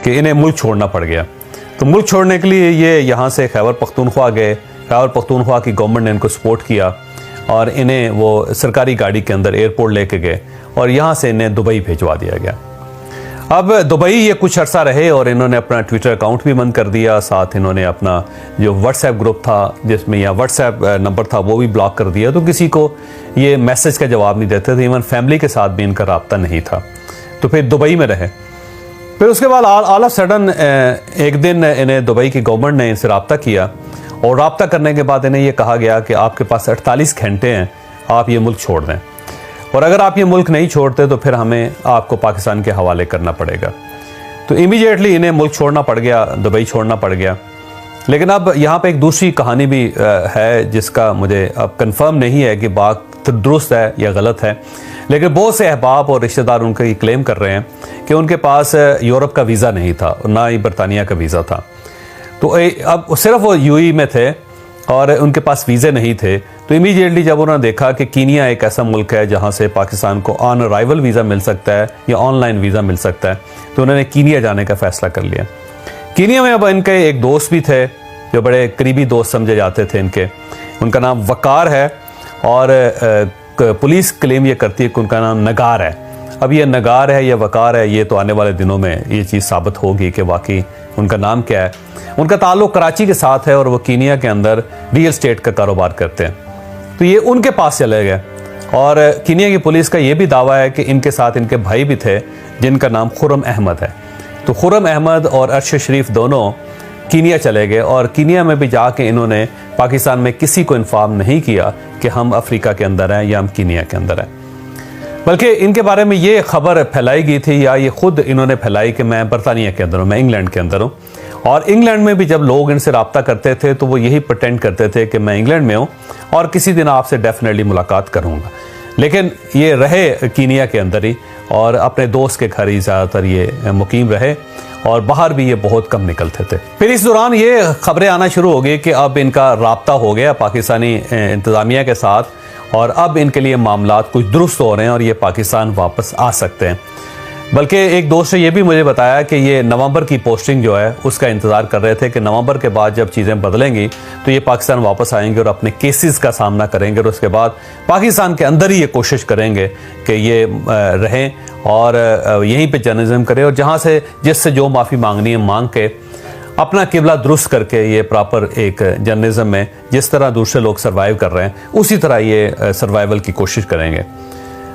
कि इन्हें मुल्क छोड़ना पड़ गया। तो मुल्क छोड़ने के लिए ये यहाँ से खैबर पख्तूनख्वा गए। खैबर पख्तूनख्वा की गवर्नमेंट ने इनको सपोर्ट किया और इन्हें वो सरकारी गाड़ी के अंदर एयरपोर्ट लेके गए और यहाँ से इन्हें दुबई भिजवा दिया गया। अब दुबई ये कुछ अर्सा रहे और इन्होंने अपना ट्विटर अकाउंट भी बंद कर दिया, साथ इन्होंने अपना जो व्हाट्सएप ग्रुप था जिसमें या व्हाट्सएप नंबर था वो भी ब्लॉक कर दिया। तो किसी को ये मैसेज का जवाब नहीं देते थे, इवन फैमिली के साथ भी इनका राब्ता नहीं था। तो फिर दुबई में रहे। फिर उसके बाद ऑल ऑफ सडन एक दिन इन्हें दुबई की गवर्नमेंट ने इनसे रब्ता किया और रब्ता करने के बाद इन्हें यह कहा गया कि आपके पास 48 घंटे हैं, आप ये मुल्क छोड़ दें, और अगर आप ये मुल्क नहीं छोड़ते तो फिर हमें आपको पाकिस्तान के हवाले करना पड़ेगा। तो इमीडिएटली इन्हें मुल्क छोड़ना पड़ गया, दुबई छोड़ना पड़ गया। लेकिन अब यहाँ पे एक दूसरी कहानी भी है जिसका मुझे अब कंफर्म नहीं है कि बात दुरुस्त है या गलत है, लेकिन बहुत से अहबाब और रिश्तेदार उनके क्लेम कर रहे हैं कि उनके पास यूरोप का वीज़ा नहीं था और ना ही बरतानिया का वीज़ा था। तो अब सिर्फ वो यूएई में थे और उनके पास वीज़े नहीं थे। तो इमीडिएटली जब उन्होंने देखा कि कीनिया एक ऐसा मुल्क है जहाँ से पाकिस्तान को ऑन अराइवल वीज़ा मिल सकता है या ऑनलाइन वीज़ा मिल सकता है, तो उन्होंने कीनिया जाने का फ़ैसला कर लिया। कीनिया में अब इनके एक दोस्त भी थे जो बड़े करीबी दोस्त समझे जाते थे इनके, उनका नाम वकार है और पुलिस क्लेम ये करती है कि उनका नाम नगार है। अब ये नगार है या वकार है, ये तो आने वाले दिनों में ये चीज़ साबित होगी कि वाकई उनका नाम क्या है। उनका ताल्लुक कराची के साथ है और वो कीनिया के अंदर रियल स्टेट का कारोबार करते हैं। तो ये उनके पास चले गए और कीनिया की पुलिस का ये भी दावा है कि इनके साथ इनके भाई भी थे जिनका नाम खुर्रम अहमद है। तो खुर्रम अहमद और अरशद शरीफ दोनों कीनिया चले गए और कीनिया में भी जाके इन्होंने पाकिस्तान में किसी को इन्फॉर्म नहीं किया कि हम अफ्रीका के अंदर हैं या हम कीनिया के अंदर हैं, बल्कि इनके बारे में ये खबर फैलाई गई थी या ये खुद इन्होंने फैलाई कि मैं बरतानिया के अंदर हूँ, मैं इंग्लैंड के अंदर हूँ। और इंग्लैंड में भी जब लोग इनसे रब्ता करते थे तो वो यही प्रटेंड करते थे कि मैं इंग्लैंड में हूँ और किसी दिन आपसे डेफिनेटली मुलाकात करूँगा। लेकिन ये रहे कीनिया के अंदर ही और अपने दोस्त के घर ही ज़्यादातर ये मुकीम रहे और बाहर भी ये बहुत कम निकलते थे। फिर इस दौरान ये खबरें आना शुरू हो गई कि अब इनका राब्ता हो गया पाकिस्तानी इंतज़ामिया के साथ और अब इनके लिए मामलात कुछ दुरुस्त हो रहे हैं और ये पाकिस्तान वापस आ सकते हैं। बल्कि एक दोस्त ने यह भी मुझे बताया कि ये नवंबर की पोस्टिंग जो है उसका इंतज़ार कर रहे थे कि नवंबर के बाद जब चीज़ें बदलेंगी तो ये पाकिस्तान वापस आएंगे और अपने केसेस का सामना करेंगे और उसके बाद पाकिस्तान के अंदर ही ये कोशिश करेंगे कि ये रहें और यहीं पे जर्नलिज्म करें और जहाँ से जिससे जो माफ़ी मांगनी है मांग के अपना किबला दुरुस्त करके ये प्रॉपर एक जर्नलिज्म में जिस तरह दूसरे लोग सर्वाइव कर रहे हैं उसी तरह ये सर्वाइवल की कोशिश करेंगे।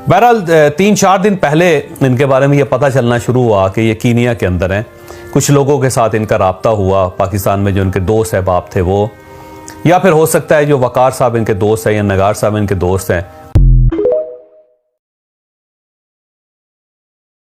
बहरहाल 3-4 दिन पहले इनके बारे में ये पता चलना शुरू हुआ कि ये कीनिया के अंदर हैं। कुछ लोगों के साथ इनका राब्ता हुआ पाकिस्तान में, जो इनके दोस्त अहबाब थे वो, या फिर हो सकता है जो वकार साहब इनके दोस्त हैं या नगार साहब इनके दोस्त हैं,